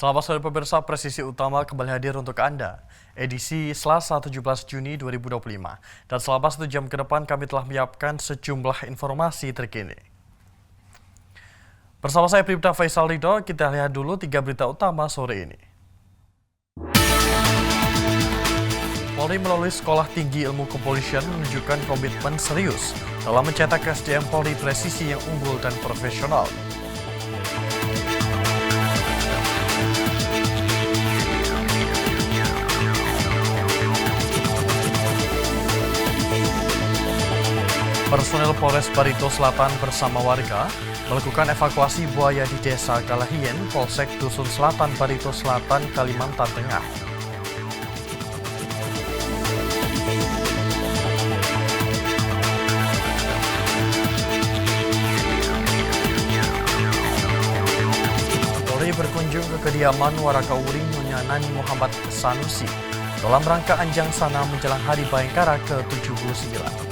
Selamat sore pemirsa, Presisi Utama kembali hadir untuk Anda. Edisi Selasa 17 Juni 2025. Dan selama 1 jam ke depan kami telah menyiapkan sejumlah informasi terkini. Bersama saya Pribda Faisal Ridho, kita lihat dulu 3 berita utama sore ini. Polri melalui Sekolah Tinggi Ilmu Kepolisian menunjukkan komitmen serius dalam mencetak SDM Polri presisi yang unggul dan profesional. Personel Polres Barito Selatan bersama warga melakukan evakuasi buaya di Desa Galahien, Polsek Dusun Selatan, Barito Selatan, Kalimantan Tengah. Polri berkunjung ke kediaman Warakauring Nyonya Nani Muhammad Sanusi dalam rangka Anjang Sana menjelang Hari Bayangkara ke-79.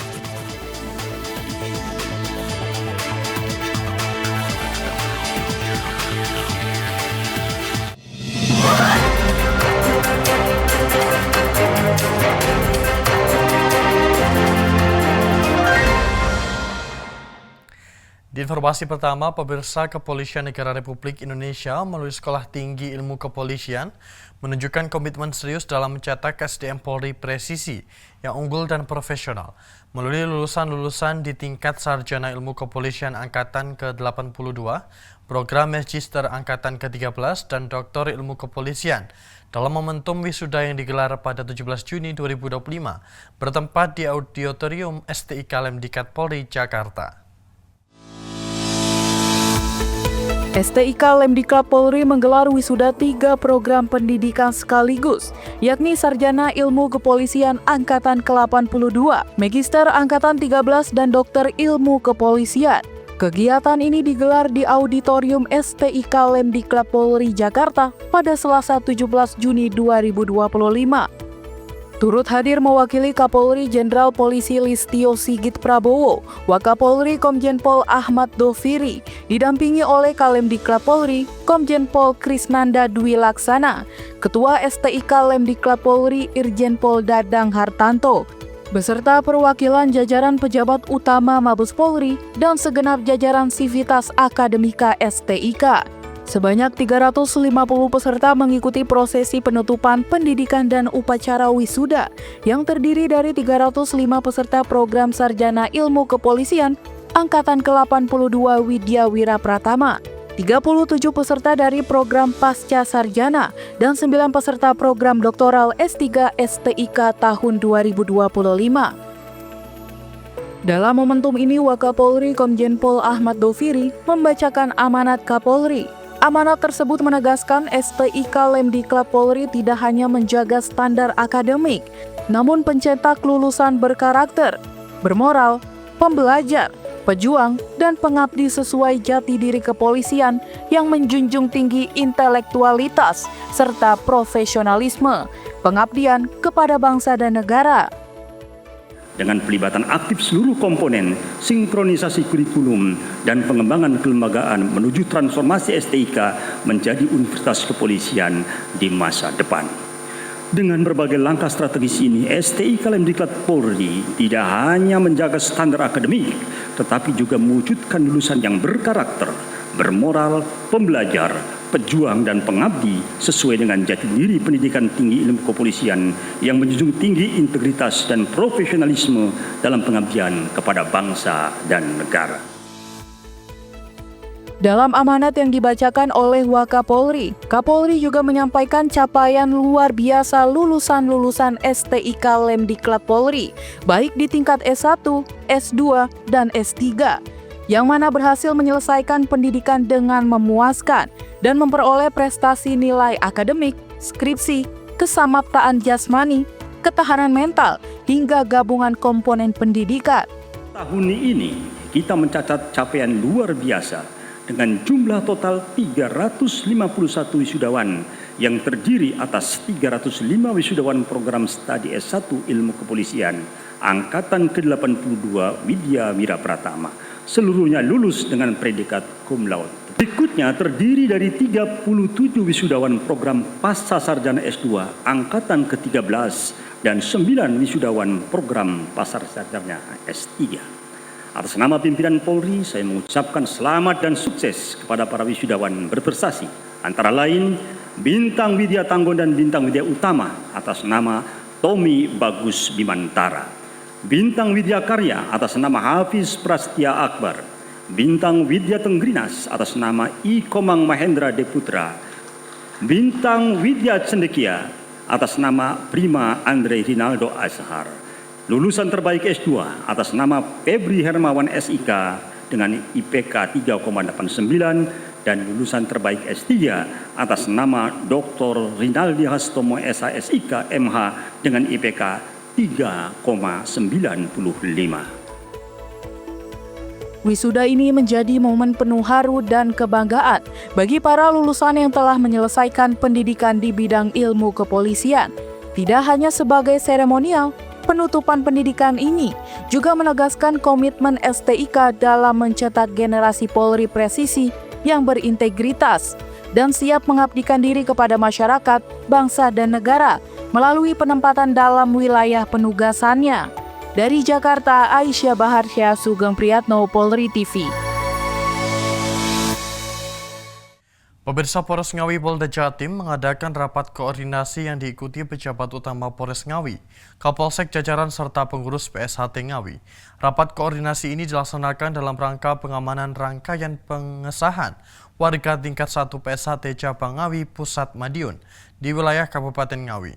Di informasi pertama, pemirsa Kepolisian Negara Republik Indonesia melalui Sekolah Tinggi Ilmu Kepolisian menunjukkan komitmen serius dalam mencetak SDM Polri presisi yang unggul dan profesional melalui lulusan-lulusan di tingkat Sarjana Ilmu Kepolisian Angkatan ke-82, Program Magister Angkatan ke-13, dan Doktor Ilmu Kepolisian dalam momentum wisuda yang digelar pada 17 Juni 2025 bertempat di Auditorium STIK Lemdiklat Polri, Jakarta. STIK Lemdiklat Polri menggelar wisuda 3 program pendidikan sekaligus, yakni Sarjana Ilmu Kepolisian Angkatan ke-82, Magister Angkatan 13, dan Dokter Ilmu Kepolisian. Kegiatan ini digelar di Auditorium STIK Lemdiklat Polri, Jakarta pada Selasa 17 Juni 2025. Turut hadir mewakili Kapolri Jenderal Polisi Listio Sigit Prabowo, Wakapolri Komjen Pol Ahmad Doviri, didampingi oleh Kalemdiklat Polri, Komjen Pol Krisnanda Dwi Laksana, Ketua STIK Lemdiklat Polri Irjen Pol Dadang Hartanto, beserta perwakilan jajaran pejabat utama Mabes Polri dan segenap jajaran Sivitas Akademika STIK. Sebanyak 350 peserta mengikuti prosesi penutupan pendidikan dan upacara wisuda yang terdiri dari 305 peserta program Sarjana Ilmu Kepolisian Angkatan ke-82 Widya Wira Pratama, 37 peserta dari program Pasca Sarjana, dan 9 peserta program Doktoral S3 STIK tahun 2025. Dalam momentum ini, Wakapolri Komjen Pol Ahmad Doviri membacakan amanat Kapolri. Amanat tersebut menegaskan STIK Lemdiklat Polri tidak hanya menjaga standar akademik, namun pencetak lulusan berkarakter, bermoral, pembelajar, pejuang, dan pengabdi sesuai jati diri kepolisian yang menjunjung tinggi intelektualitas serta profesionalisme, pengabdian kepada bangsa dan negara. Dengan pelibatan aktif seluruh komponen, sinkronisasi kurikulum, dan pengembangan kelembagaan menuju transformasi STIK menjadi Universitas Kepolisian di masa depan. Dengan berbagai langkah strategis ini, STIK Lemdiklat Polri tidak hanya menjaga standar akademik, tetapi juga mewujudkan lulusan yang berkarakter, bermoral, pembelajar, pejuang, dan pengabdi sesuai dengan jati diri pendidikan tinggi ilmu kepolisian yang menjunjung tinggi integritas dan profesionalisme dalam pengabdian kepada bangsa dan negara. Dalam amanat yang dibacakan oleh Wakapolri, Kapolri juga menyampaikan capaian luar biasa lulusan-lulusan STIK Lemdiklat Polri, baik di tingkat S1, S2, dan S3, yang mana berhasil menyelesaikan pendidikan dengan memuaskan dan memperoleh prestasi nilai akademik, skripsi, kesamaptaan jasmani, ketahanan mental, hingga gabungan komponen pendidikan. Tahun ini kita mencatat capaian luar biasa dengan jumlah total 351 wisudawan yang terdiri atas 305 wisudawan program studi S1 Ilmu Kepolisian Angkatan ke-82 Widya Wira Pratama. Seluruhnya lulus dengan predikat cum laude. Berikutnya terdiri dari 37 wisudawan program Pasca Sarjana S2 Angkatan ke-13 dan 9 wisudawan program Pasca Sarjana S3. Atas nama pimpinan Polri, saya mengucapkan selamat dan sukses kepada para wisudawan berprestasi, antara lain Bintang Widya Tanggon dan Bintang Widya Utama atas nama Tommy Bagus Bimantara, Bintang Widya Karya atas nama Hafiz Prastya Akbar, Bintang Widya Tenggrinas atas nama I Komang Mahendra Deputra, Bintang Widya Cendekia atas nama Prima Andre Rinaldo Azhar. Lulusan terbaik S2 atas nama Febri Hermawan SIK dengan IPK 3,89 dan lulusan terbaik S3 atas nama Dr. Rinaldi Hastomo SIK MH dengan IPK 3,95. Wisuda ini menjadi momen penuh haru dan kebanggaan bagi para lulusan yang telah menyelesaikan pendidikan di bidang ilmu kepolisian. Tidak hanya sebagai seremonial, penutupan pendidikan ini juga menegaskan komitmen STIK dalam mencetak generasi Polri presisi yang berintegritas dan siap mengabdikan diri kepada masyarakat, bangsa, dan negara melalui penempatan dalam wilayah penugasannya. Dari Jakarta, Aisyah Baharsyah, Sugeng Priyatno, Polri TV. Pemirsa, Polres Ngawi Polda Jatim mengadakan rapat koordinasi yang diikuti pejabat utama Polres Ngawi, Kapolsek jajaran serta pengurus PSHT Ngawi. Rapat koordinasi ini dilaksanakan dalam rangka pengamanan rangkaian pengesahan warga tingkat 1 PSHT Cabang Ngawi Pusat Madiun di wilayah Kabupaten Ngawi.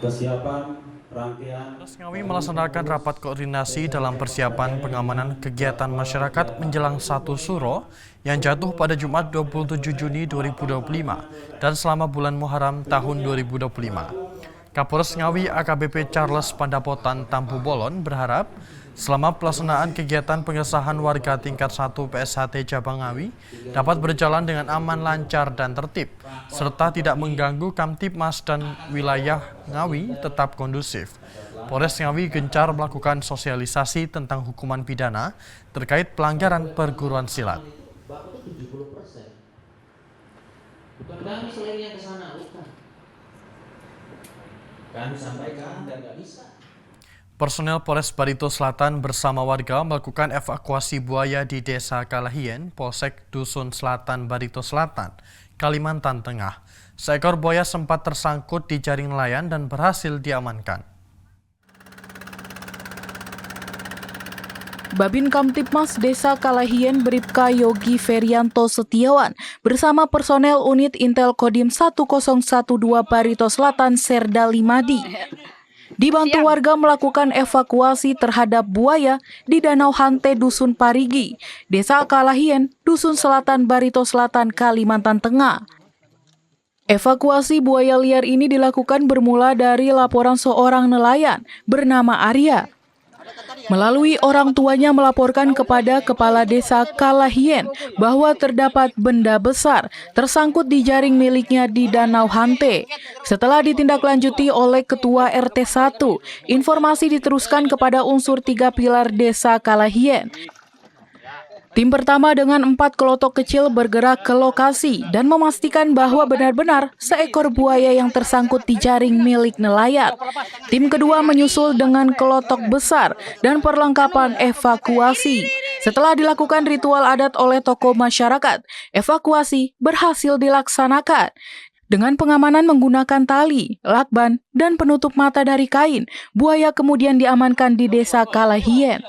Kesiapan rangkaian Polres Ngawi melaksanakan rapat koordinasi dalam persiapan pengamanan kegiatan masyarakat menjelang 1 Suro yang jatuh pada Jumat 27 Juni 2025 dan selama bulan Muharram tahun 2025. Kapolres Ngawi AKBP Charles Pandapotan Tampu Bolon berharap selama pelaksanaan kegiatan pengesahan warga tingkat 1 PSHT Cabang Ngawi dapat berjalan dengan aman, lancar, dan tertib, serta tidak mengganggu Kamtibmas dan wilayah Ngawi tetap kondusif. Polres Ngawi gencar melakukan sosialisasi tentang hukuman pidana terkait pelanggaran perguruan silat. Bapak itu 70%. Bukan kami selain yang ke sana, bukan. Kami sampaikan dan nggak bisa. Personel Polres Barito Selatan bersama warga melakukan evakuasi buaya di Desa Kalahien, Polsek Dusun Selatan, Barito Selatan, Kalimantan Tengah. Seekor buaya sempat tersangkut di jaring nelayan dan berhasil diamankan. Babin Kamtibmas Desa Kalahien Bribka Yogi Ferianto Setiawan bersama personel unit Intel Kodim 1012 Barito Selatan Serda Limadi dibantu warga melakukan evakuasi terhadap buaya di Danau Hante Dusun Parigi, Desa Kalahien, Dusun Selatan, Barito Selatan, Kalimantan Tengah. Evakuasi buaya liar ini dilakukan bermula dari laporan seorang nelayan bernama Arya. Melalui orang tuanya melaporkan kepada Kepala Desa Kalahien bahwa terdapat benda besar tersangkut di jaring miliknya di Danau Hante. Setelah ditindaklanjuti oleh Ketua RT 1, informasi diteruskan kepada unsur 3 pilar Desa Kalahien. Tim pertama dengan 4 kelotok kecil bergerak ke lokasi dan memastikan bahwa benar-benar seekor buaya yang tersangkut di jaring milik nelayan. Tim kedua menyusul dengan kelotok besar dan perlengkapan evakuasi. Setelah dilakukan ritual adat oleh tokoh masyarakat, evakuasi berhasil dilaksanakan. Dengan pengamanan menggunakan tali, lakban, dan penutup mata dari kain, buaya kemudian diamankan di Desa Kalahien.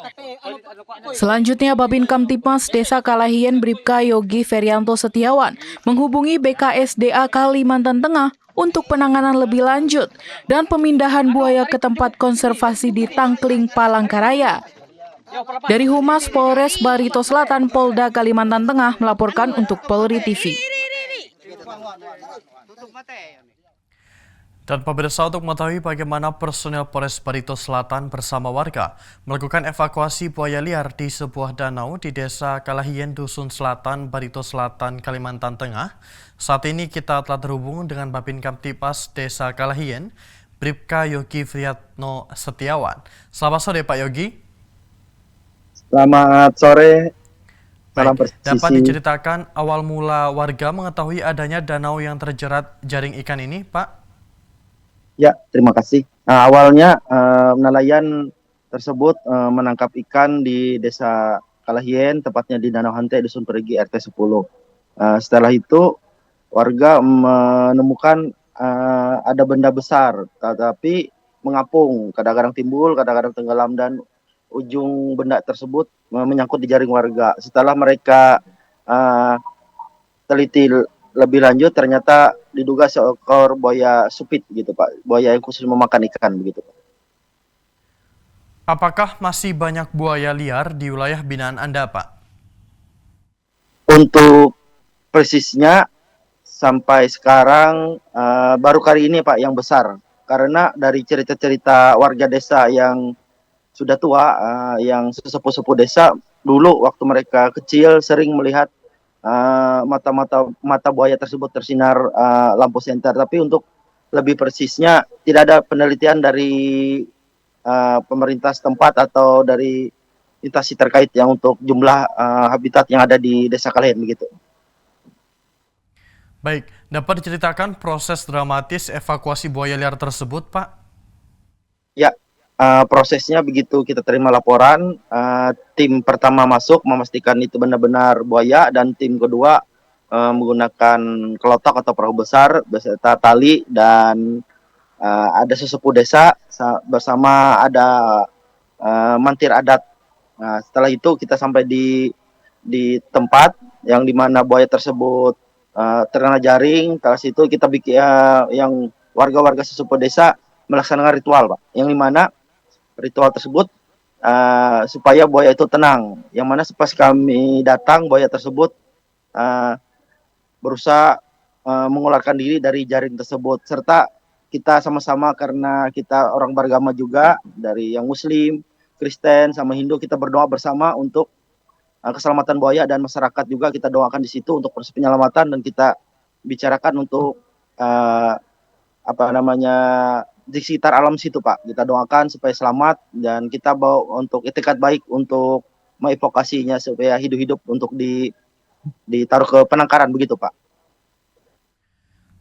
Selanjutnya, Babin Kamtibmas Desa Kalahien Bribka Yogi Ferianto Setiawan menghubungi BKSDA Kalimantan Tengah untuk penanganan lebih lanjut dan pemindahan buaya ke tempat konservasi di Tangkling, Palangkaraya. Dari Humas Polres Barito Selatan, Polda Kalimantan Tengah melaporkan untuk Polri TV. Dan pemirsa, untuk mengetahui bagaimana personel Polres Barito Selatan bersama warga melakukan evakuasi buaya liar di sebuah danau di Desa Kalahien, Dusun Selatan, Barito Selatan, Kalimantan Tengah, saat ini kita telah terhubung dengan Babin Kamtibmas Desa Kalahien, Bribka Yogi Friatno Setiawan. Selamat sore Pak Yogi. Selamat sore. Salam Baik, dapat presisi. diceritakan awal mula warga mengetahui adanya danau yang terjerat jaring ikan ini, Pak? Ya, terima kasih. Awalnya nelayan tersebut menangkap ikan di Desa Kalahien, tepatnya di Danau Hante, Dusun Perigi, RT 10. Setelah itu warga menemukan ada benda besar, tetapi mengapung, kadang-kadang timbul, kadang-kadang tenggelam, dan ujung benda tersebut menyangkut di jaring warga. Setelah mereka uh, teliti lebih lanjut, ternyata diduga seekor buaya supit gitu Pak, buaya yang khusus memakan ikan begitu Pak. Apakah masih banyak buaya liar di wilayah binaan Anda, Pak? Untuk persisnya sampai sekarang baru kali ini Pak yang besar, karena dari cerita-cerita warga desa yang sudah tua, yang sesepuh-sepuh desa dulu waktu mereka kecil sering melihat mata buaya tersebut tersinar lampu senter. Tapi untuk lebih persisnya tidak ada penelitian dari pemerintah setempat atau dari instansi terkait yang untuk jumlah habitat yang ada di Desa Kalehen begitu. Baik, dapat diceritakan proses dramatis evakuasi buaya liar tersebut, Pak? Ya, prosesnya begitu kita terima laporan, tim pertama masuk memastikan itu benar-benar buaya, dan tim kedua menggunakan kelotok atau perahu besar beserta tali, dan ada sesepuh desa bersama ada mantir adat. Nah, setelah itu kita sampai di tempat yang dimana buaya tersebut terkena jaring. Setelah itu kita bikin yang warga-warga sesepuh desa melaksanakan ritual, Pak, yang dimana ritual tersebut supaya buaya itu tenang. Yang mana pas kami datang, buaya tersebut berusaha mengeluarkan diri dari jaring tersebut, serta kita sama-sama, karena kita orang beragama juga, dari yang Muslim, Kristen, sama Hindu, kita berdoa bersama untuk keselamatan buaya, dan masyarakat juga kita doakan di situ untuk proses penyelamatan, dan kita bicarakan untuk di sekitar alam situ Pak. Kita doakan supaya selamat, dan kita bawa untuk etikat baik untuk mengevokasinya supaya hidup-hidup untuk ditaruh ke penangkaran begitu Pak.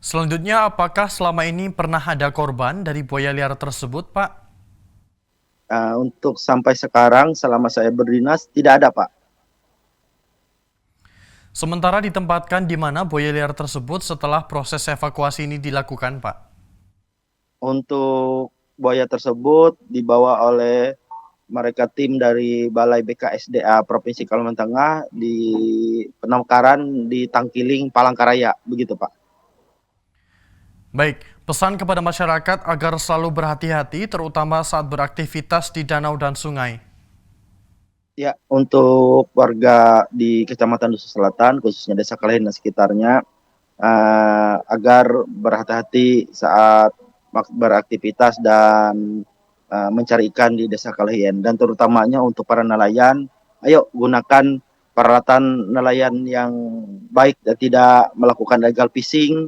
Selanjutnya, apakah selama ini pernah ada korban dari buaya liar tersebut, Pak? Untuk sampai sekarang selama saya berdinas tidak ada Pak. Sementara ditempatkan di mana buaya liar tersebut setelah proses evakuasi ini dilakukan, Pak? Untuk buaya tersebut dibawa oleh mereka tim dari Balai BKSDA Provinsi Kalimantan Tengah di penangkaran di Tangkiling, Palangkaraya, begitu Pak. Baik, pesan kepada masyarakat agar selalu berhati-hati terutama saat beraktivitas di danau dan sungai. Ya, untuk warga di Kecamatan Dusun Selatan, khususnya Desa Kalehen dan sekitarnya, agar berhati-hati saat beraktivitas dan mencari ikan di Desa Kalehen. Dan terutamanya untuk para nelayan, ayo gunakan peralatan nelayan yang baik dan tidak melakukan illegal fishing,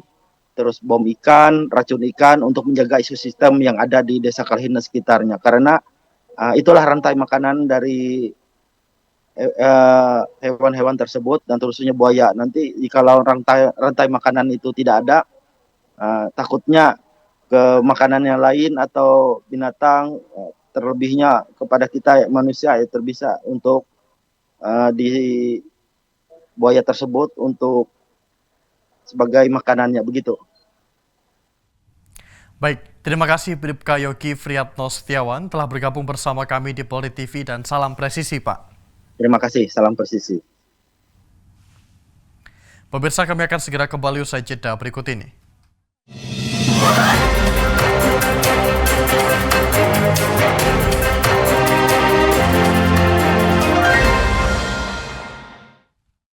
terus bom ikan, racun ikan, untuk menjaga ekosistem yang ada di Desa Kalehen dan sekitarnya. Karena itulah rantai makanan dari hewan-hewan tersebut, dan terusnya buaya. Nanti jikalau rantai makanan itu tidak ada, takutnya ke makanan yang lain atau binatang, terlebihnya kepada kita manusia ya, terbisa untuk di buaya tersebut untuk sebagai makanannya begitu. Baik, terima kasih Bribka Yogi Friatno Setiawan telah bergabung bersama kami di Polri TV, dan salam presisi, Pak. Terima kasih, salam presisi. Pemirsa, kami akan segera kembali usai jeda berikut ini.